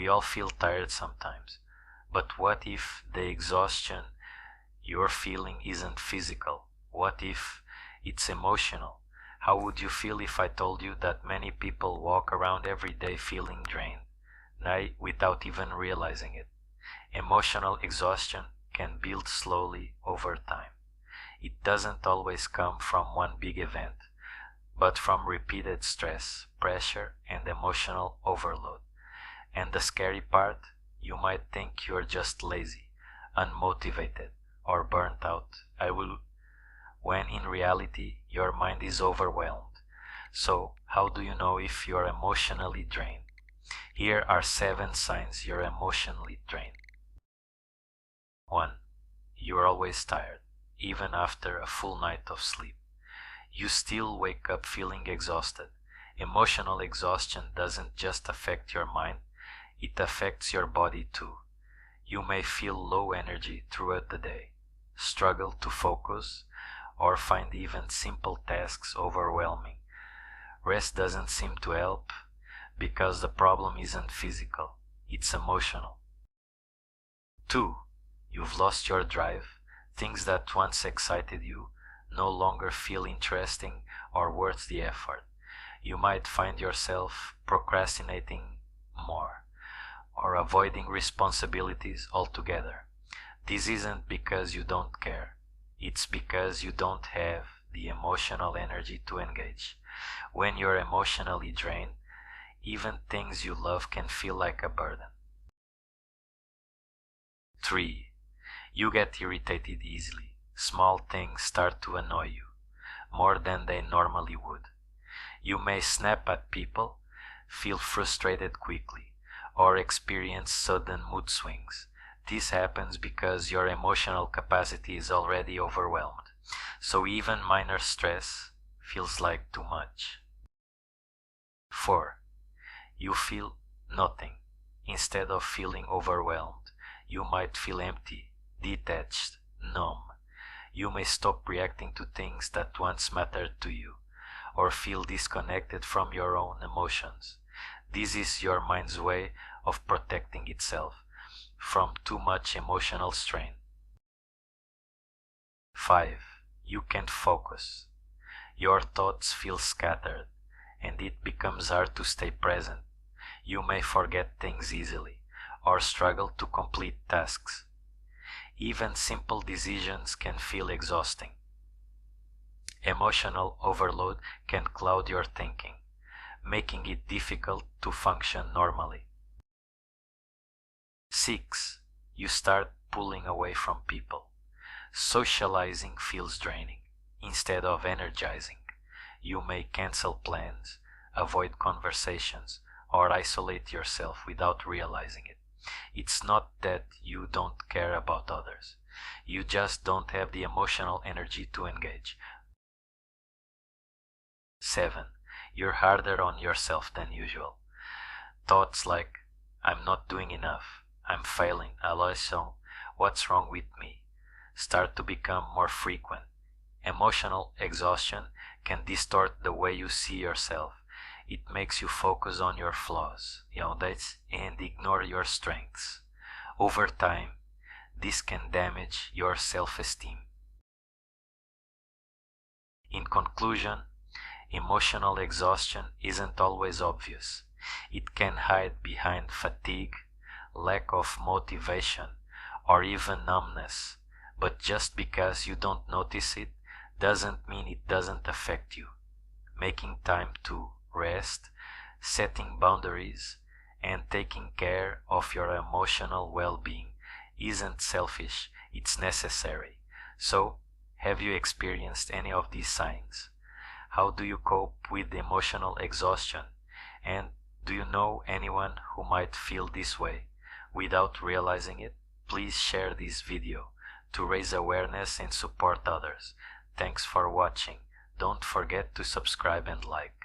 We all feel tired sometimes. But what if the exhaustion you're feeling isn't physical? What if it's emotional? How would you feel if I told you that many people walk around every day feeling drained, without even realizing it? Emotional exhaustion can build slowly over time. It doesn't always come from one big event, but from repeated stress, pressure, and emotional overload. And the scary part, you might think you're just lazy, unmotivated, or burnt out. When in reality, your mind is overwhelmed. So, how do you know if you're emotionally drained? Here are 7 signs you're emotionally drained. 1. You're always tired, even after a full night of sleep. You still wake up feeling exhausted. Emotional exhaustion doesn't just affect your mind, it affects your body too. You may feel low energy throughout the day, struggle to focus, or find even simple tasks overwhelming. Rest doesn't seem to help because the problem isn't physical, it's emotional. 2. You've lost your drive. Things that once excited you no longer feel interesting or worth the effort. You might find yourself procrastinating more or avoiding responsibilities altogether. This isn't because you don't care. It's because you don't have the emotional energy to engage. When you're emotionally drained, even things you love can feel like a burden. 3. You get irritated easily. Small things start to annoy you more than they normally would. You may snap at people, feel frustrated quickly, or experience sudden mood swings. This happens because your emotional capacity is already overwhelmed, so even minor stress feels like too much. 4. You feel nothing. Instead of feeling overwhelmed, you might feel empty, detached, numb. You may stop reacting to things that once mattered to you, or feel disconnected from your own emotions. This is your mind's way of protecting itself from too much emotional strain. 5. You can't focus. Your thoughts feel scattered, and it becomes hard to stay present. You may forget things easily, or struggle to complete tasks. Even simple decisions can feel exhausting. Emotional overload can cloud your thinking, making it difficult to function normally. 6. You start pulling away from people. Socializing feels draining instead of energizing. You may cancel plans, avoid conversations, or isolate yourself without realizing it. It's not that you don't care about others. You just don't have the emotional energy to engage. 7. You're harder on yourself than usual. Thoughts like, I'm not doing enough, I'm failing, also, what's wrong with me, start to become more frequent. Emotional exhaustion can distort the way you see yourself. It makes you focus on your flaws, and ignore your strengths. Over time, this can damage your self-esteem. In conclusion, emotional exhaustion isn't always obvious. It can hide behind fatigue, lack of motivation, or even numbness. But just because you don't notice it doesn't mean it doesn't affect you. Making time to rest, setting boundaries, and taking care of your emotional well-being isn't selfish, it's necessary. So, have you experienced any of these signs? How do you cope with emotional exhaustion? And do you know anyone who might feel this way without realizing it? Please share this video to raise awareness and support others. Thanks for watching. Don't forget to subscribe and like.